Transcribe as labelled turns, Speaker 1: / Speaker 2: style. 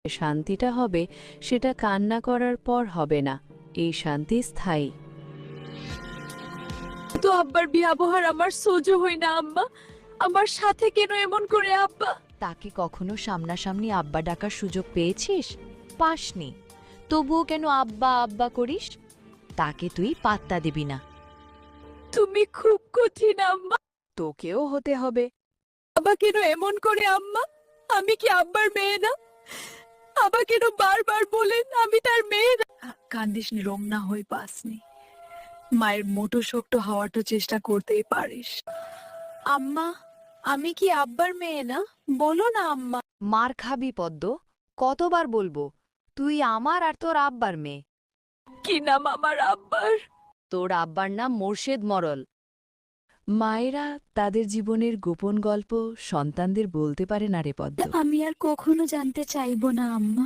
Speaker 1: শান্তিটা হবে সেটা কান্না করার পর হবে না, এই শান্তি স্থায়ী।
Speaker 2: তো আব্বার ব্যবহার আমার সহ্য হয় না আম্মা। আমার সাথে কেন এমন করে আব্বা?
Speaker 3: তাকে কখনো সামনাসামনি আব্বা ডাকার সুযোগ পেয়েছিস? পাসনি। তবুও কেন আব্বা আব্বা করিস? তাকে তুই পাত্তা দিবি না।
Speaker 2: তুমি খুব কঠিন আম্মা।
Speaker 1: তোকেও হতে হবে।
Speaker 2: আব্বা কেন এমন করে আম্মা? আমি কি আব্বার মেয়ে না? আব্বা কেন বারবার বলেন আমি তার মেয়ে না? কান্দিস নি, রমনা হয়ে পাসনি। মায়ের মোটো শক্ত হওয়াটা চেষ্টা করতেই পারিস। আম্মা, আমি কি আব্বার মেয়ে না? বলো না আম্মা।
Speaker 3: মার খাবি পদ্ম, কতবার বলবো তুই আমার আর তোর আব্বার মেয়ে।
Speaker 2: কি নাম আমার আব্বার?
Speaker 3: তোর আব্বার নাম মোর্শেদ মরল।
Speaker 1: মায়েরা তাদের জীবনের গোপন গল্প সন্তানদের বলতে পারে না রে পদ্ম।
Speaker 2: আমি আর কখনো জানতে চাইবো না আম্মা।